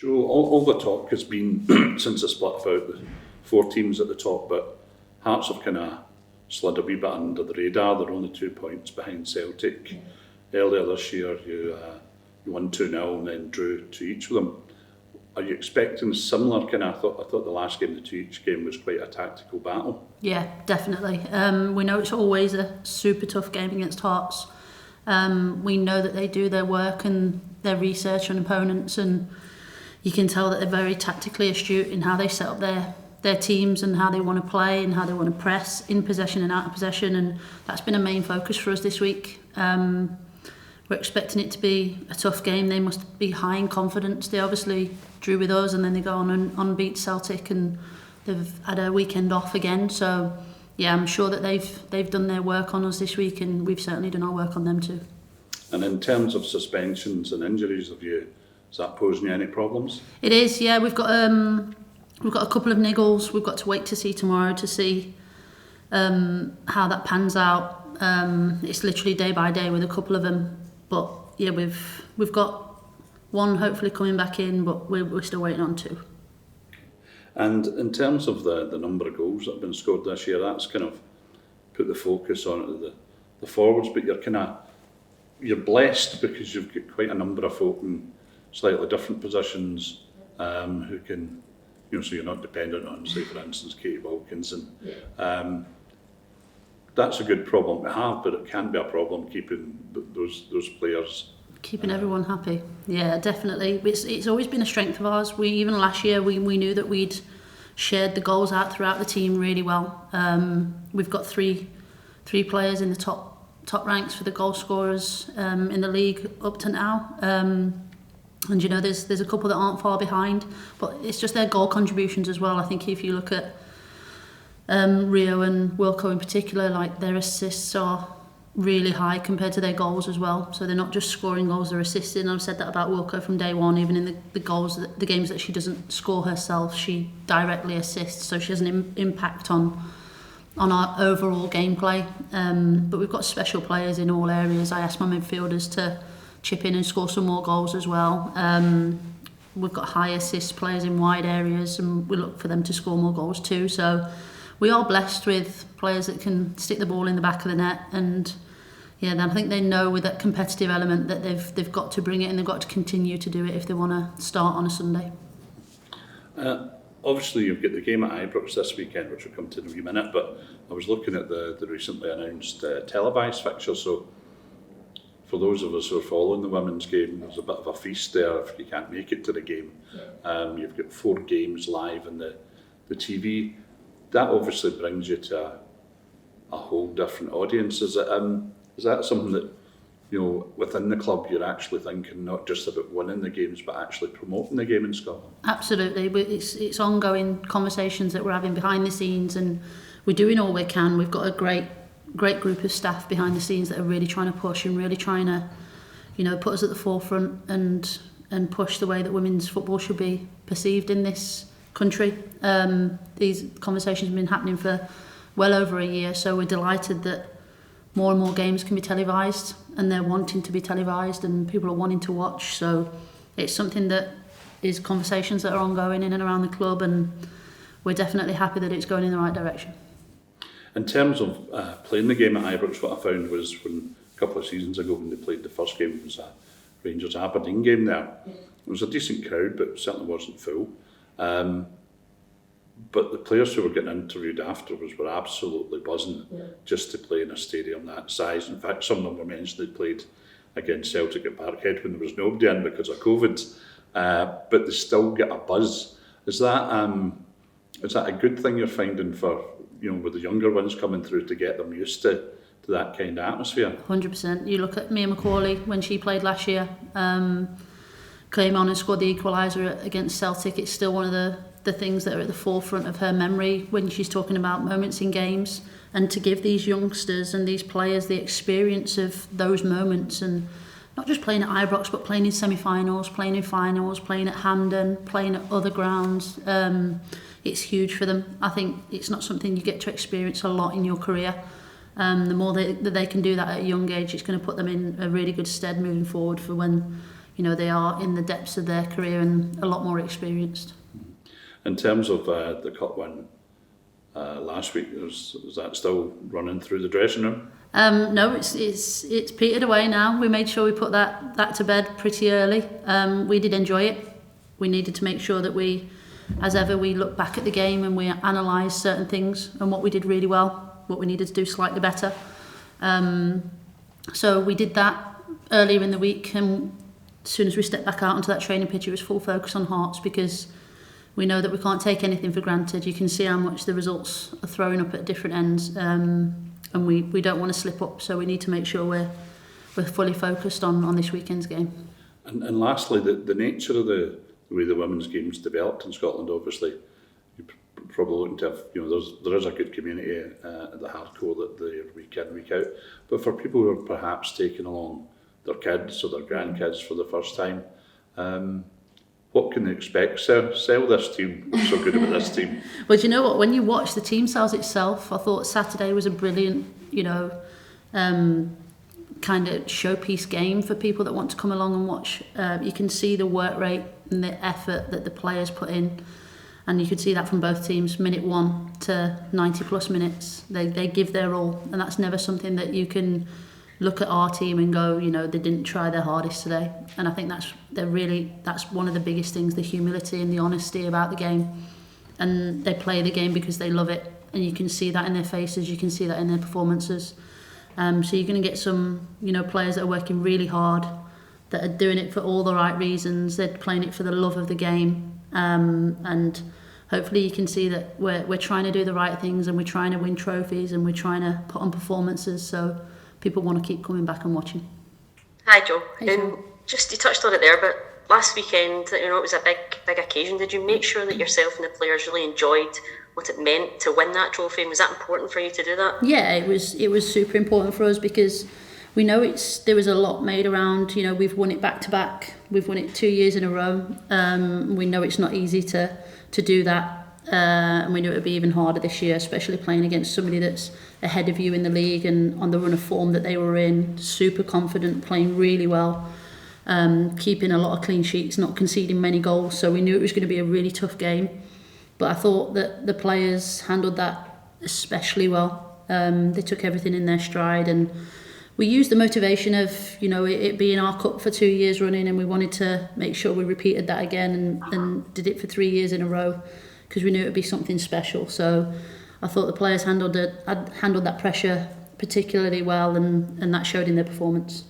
Joe, all the talk has been since the split about the 4 teams at the top, but Hearts have kind of slid a wee bit under the radar. They're only 2 points behind Celtic. Earlier this year, you won 2-0 and then drew 2 each with them. Are you expecting similar kind of? I thought the last game, the 2 each game, was quite a tactical battle. Yeah, definitely. We know it's always a super tough game against Hearts. We know that they do their work and their research on opponents, and you can tell that they're very tactically astute in how they set up their teams and how they want to play and how they want to press in possession and out of possession, and that's been a main focus for us this week. We're expecting it to be a tough game. They must be high in confidence. They obviously drew with us and then they go on and unbeat Celtic, and they've had a weekend off again. So yeah, I'm sure that they've done their work on us this week, and we've certainly done our work on them too. And in terms of suspensions and injuries, is that posing you any problems? It is, yeah. We've got a couple of niggles. We've got to wait to see tomorrow to see how that pans out. It's literally day by day with a couple of them. But yeah, we've got one hopefully coming back in, but we're still waiting on 2. And in terms of the number of goals that have been scored this year, that's kind of put the focus on the forwards. But you're blessed because you've got quite a number of folk in slightly different positions who can, so you're not dependent on, say, for instance, Katie Wilkinson. That's a good problem to have, but it can be a problem keeping those players. Keeping everyone happy. Yeah, definitely. It's always been a strength of ours. Even last year, we knew that we'd shared the goals out throughout the team really well. We've got three players in the top ranks for the goal scorers in the league up to now. And there's a couple that aren't far behind, but it's just their goal contributions as well. I think if you look at Rio and Wilco in particular, like their assists are really high compared to their goals as well. So they're not just scoring goals, they're assisting. I've said that about Wilco from day one. Even in the games that she doesn't score herself, she directly assists, so she has an impact on our overall gameplay. But we've got special players in all areas. I asked my midfielders to chip in and score some more goals as well. We've got high assist players in wide areas, and we look for them to score more goals too. So we are blessed with players that can stick the ball in the back of the net, and I think they know with that competitive element that they've got to bring it, and they've got to continue to do it if they want to start on a Sunday. Obviously, you've got the game at Ibrox this weekend, which we'll come to in a wee minute, but I was looking at the recently announced televised fixture, so for those of us who are following the women's game, there's a bit of a feast there if you can't make it to the game. You've got 4 games live on the TV. That obviously brings you to a whole different audience. Is that something that, within the club you're actually thinking not just about winning the games but actually promoting the game in Scotland? Absolutely. It's ongoing conversations that we're having behind the scenes, and we're doing all we can. We've got a great group of staff behind the scenes that are really trying to push and really trying to, put us at the forefront and push the way that women's football should be perceived in this country. These conversations have been happening for well over a year, so we're delighted that more and more games can be televised, and they're wanting to be televised, and people are wanting to watch. So it's something that is conversations that are ongoing in and around the club, and we're definitely happy that it's going in the right direction. In terms of playing the game at Ibrox, what I found was when a couple of seasons ago when they played the first game, it was a Rangers Aberdeen game there. It was a decent crowd, but it certainly wasn't full. But the players who were getting interviewed afterwards were absolutely buzzing just to play in a stadium that size. In fact, some of them were mentioned they played against Celtic at Parkhead when there was nobody in because of COVID, but they still get a buzz. Is that a good thing you're finding for, with the younger ones coming through to get them used to that kind of atmosphere? 100%. You look at Mia McCauley when she played last year, came on and scored the equaliser against Celtic. It's still one of the things that are at the forefront of her memory when she's talking about moments in games, and to give these youngsters and these players the experience of those moments, and not just playing at Ibrox but playing in semi-finals, playing in finals, playing at Hampden, playing at other grounds. It's huge for them. I think it's not something you get to experience a lot in your career. The more that they can do that at a young age, it's going to put them in a really good stead moving forward for when they are in the depths of their career and a lot more experienced. In terms of the cup win last week, was that still running through the dressing room? No, it's petered away now. We made sure we put that to bed pretty early. We did enjoy it. We needed to make sure that we, as ever, we look back at the game and we analyse certain things and what we did really well, what we needed to do slightly better. So we did that earlier in the week, and as soon as we stepped back out onto that training pitch, it was full focus on Hearts, because we know that we can't take anything for granted. You can see how much the results are throwing up at different ends, and we don't want to slip up, so we need to make sure we're fully focused on this weekend's game. And lastly, the nature of the way the women's game's developed in Scotland, obviously, you're probably looking to have, there is a good community at the hardcore that they're week in, week out. But for people who are perhaps taking along their kids or their grandkids for the first time, what can they expect? Sell this team. What's so good about this team? Well, do you know what? When you watch the team sales itself, I thought Saturday was a brilliant, kind of showpiece game for people that want to come along and watch. You can see the work rate and the effort that the players put in, and you could see that from both teams. Minute 1 to 90 plus minutes, they give their all, and that's never something that you can look at our team and go, they didn't try their hardest today. And I think that's one of the biggest things, the humility and the honesty about the game. And they play the game because they love it, and you can see that in their faces, you can see that in their performances. So you're going to get some, players that are working really hard, that are doing it for all the right reasons. They're playing it for the love of the game, and hopefully you can see that we're trying to do the right things, and we're trying to win trophies, and we're trying to put on performances so people want to keep coming back and watching. Hi, Joe. Hey, Joe. Just you touched on it there, but last weekend, it was a big occasion. Did you make sure that yourself and the players really enjoyed what it meant to win that trophy? And was that important for you to do that? Yeah, it was super important for us, because we know there was a lot made around, we've won it back to back. We've won it 2 years in a row. We know it's not easy to do that. And we knew it would be even harder this year, especially playing against somebody that's ahead of you in the league and on the run of form that they were in, super confident, playing really well, keeping a lot of clean sheets, not conceding many goals. So we knew it was going to be a really tough game. But I thought that the players handled that especially well. They took everything in their stride, and we used the motivation of it being our cup for 2 years running, and we wanted to make sure we repeated that again and did it for 3 years in a row, because we knew it would be something special. So I thought the players handled that pressure particularly well, and that showed in their performance.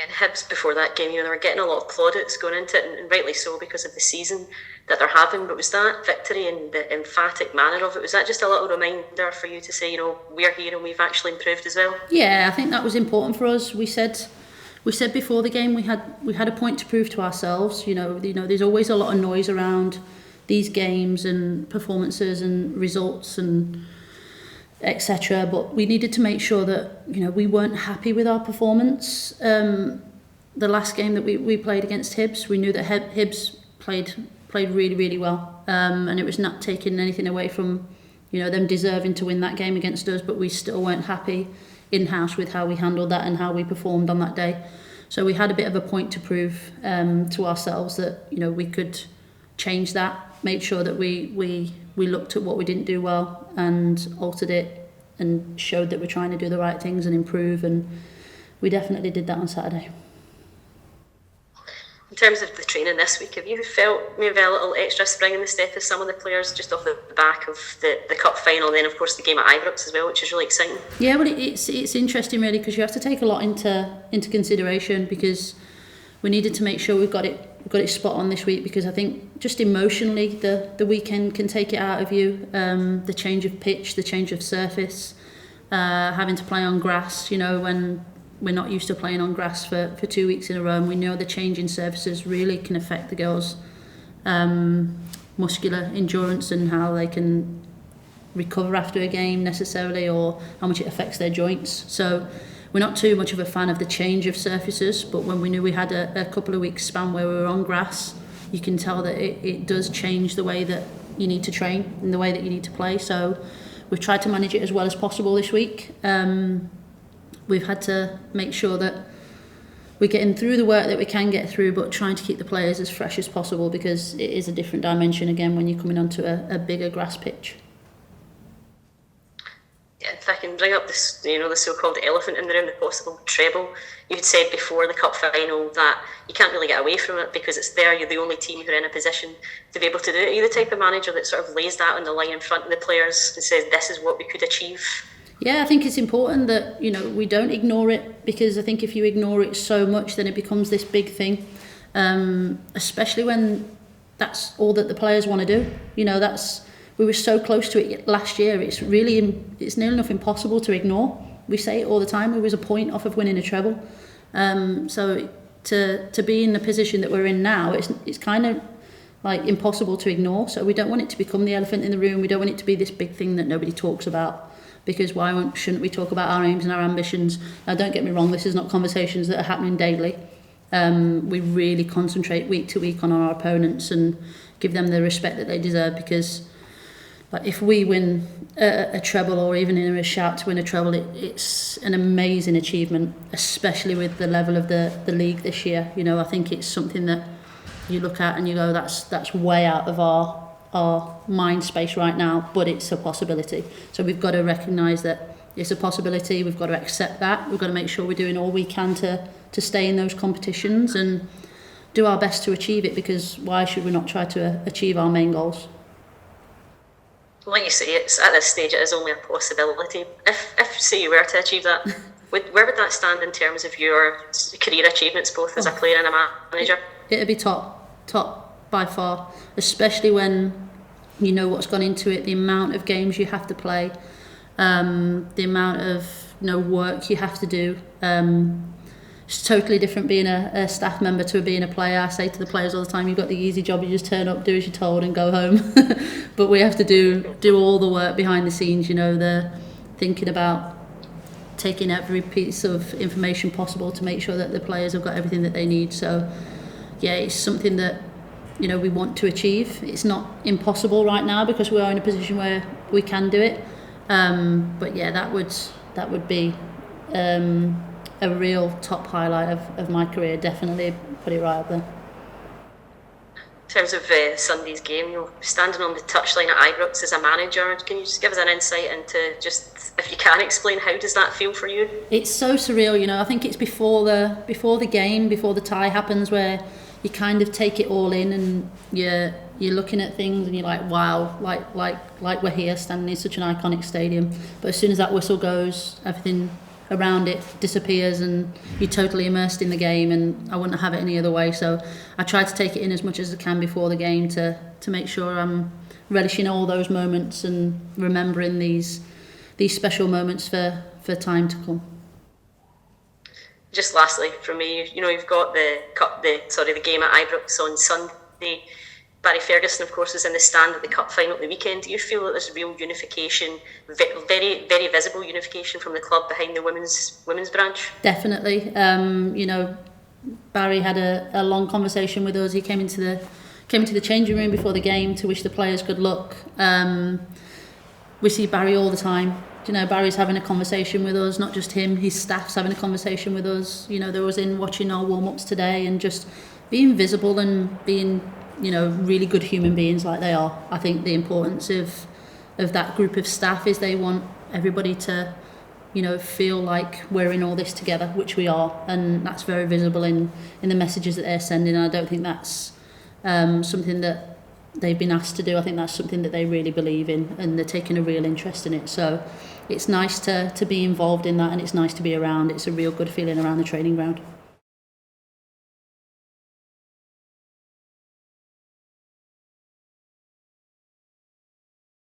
And Hibs before that game, they were getting a lot of plaudits going into it, and rightly so because of the season that they're having. But was that victory and the emphatic manner of it, was that just a little reminder for you to say, we're here and we've actually improved as well? Yeah, I think that was important for us. We said before the game we had a point to prove to ourselves. There's always a lot of noise around these games and performances and results and etc. But we needed to make sure that we weren't happy with our performance. The last game that we played against Hibs, we knew that Hibs played really, really well, and it was not taking anything away from them deserving to win that game against us, but we still weren't happy in-house with how we handled that and how we performed on that day. So we had a bit of a point to prove to ourselves that we could change that, made sure that we looked at what we didn't do well and altered it and showed that we're trying to do the right things and improve, and we definitely did that on Saturday. In terms of the training this week, have you felt maybe a little extra spring in the step of some of the players just off the back of the cup final, and then of course the game at Ibrox as well, which is really exciting? Yeah, well, it's interesting really, because you have to take a lot into consideration, because we needed to make sure we've got it spot on this week, because I think just emotionally the weekend can take it out of you. The change of pitch, the change of surface, having to play on grass, when we're not used to playing on grass for 2 weeks in a row, and we know the change in surfaces really can affect the girls' muscular endurance and how they can recover after a game necessarily, or how much it affects their joints. So we're not too much of a fan of the change of surfaces, but when we knew we had a couple of weeks span where we were on grass, you can tell that it does change the way that you need to train and the way that you need to play. So we've tried to manage it as well as possible this week. We've had to make sure that we're getting through the work that we can get through, but trying to keep the players as fresh as possible, because it is a different dimension again when you're coming onto a bigger grass pitch. Yeah, if I can bring up this, the so-called elephant in the room, the possible treble. You had said before the cup final that you can't really get away from it because it's there. You're the only team who are in a position to be able to do it. Are you the type of manager that sort of lays that on the line in front of the players and says, this is what we could achieve? Yeah, I think it's important that, we don't ignore it, because I think if you ignore it so much, then it becomes this big thing, especially when that's all that the players want to do. We were so close to it last year. It's nearly enough impossible to ignore. We say it all the time. We was a point off of winning a treble. So to be in the position that we're in now, it's kind of like impossible to ignore. So we don't want it to become the elephant in the room. We don't want it to be this big thing that nobody talks about. Because shouldn't we talk about our aims and our ambitions? Now, don't get me wrong, this is not conversations that are happening daily. We really concentrate week to week on our opponents and give them the respect that they deserve, because if we win a treble, or even in a shout to win a treble, it's an amazing achievement, especially with the level of the league this year. I think it's something that you look at and you go, that's way out of our mind space right now, but it's a possibility. So we've got to recognise that it's a possibility. We've got to accept that. We've got to make sure we're doing all we can to stay in those competitions and do our best to achieve it, because why should we not try to achieve our main goals? Like you say, it's at this stage it is only a possibility. If say you were to achieve that, where would that stand in terms of your career achievements, both as a player and a manager? It'd be top by far, especially when you know what's gone into it, the amount of games you have to play, the amount of work you have to do. It's totally different being a staff member to being a player. I say to the players all the time, you've got the easy job, you just turn up, do as you're told and go home. But we have to do all the work behind the scenes, the thinking about taking every piece of information possible to make sure that the players have got everything that they need. So yeah, it's something that we want to achieve. It's not impossible right now because we are in a position where we can do it. But yeah, that would be a real top highlight of my career. Definitely put it right up there. In terms of Sunday's game, standing on the touchline at Ibrox as a manager, can you just give us an insight into, just if you can explain, how does that feel for you? It's so surreal. I think it's before the game, before the tie happens, where you kind of take it all in and you're looking at things and you're like, wow, like we're here standing in such an iconic stadium. But as soon as that whistle goes, everything around it disappears and you're totally immersed in the game, and I wouldn't have it any other way. So I try to take it in as much as I can before the game to make sure I'm relishing all those moments and remembering these special moments for time to come. Just lastly from me, you've got the game at Ibrox on Sunday. Barry Ferguson, of course, is in the stand at the cup final at the weekend. Do you feel that there's real unification, very, very visible unification from the club behind the women's branch? Definitely. Barry had a long conversation with us. He came into the changing room before the game to wish the players good luck. We see Barry all the time. Barry's having a conversation with us, not just him, his staff's having a conversation with us. They was in watching our warm-ups today and just being visible and being, really good human beings like they are. I think the importance of that group of staff is they want everybody to, feel like we're in all this together, which we are, and that's very visible in the messages that they're sending. And I don't think that's something that they've been asked to do. I think that's something that they really believe in, and they're taking a real interest in it. So it's nice to be involved in that, and it's nice to be around. It's a real good feeling around the training ground.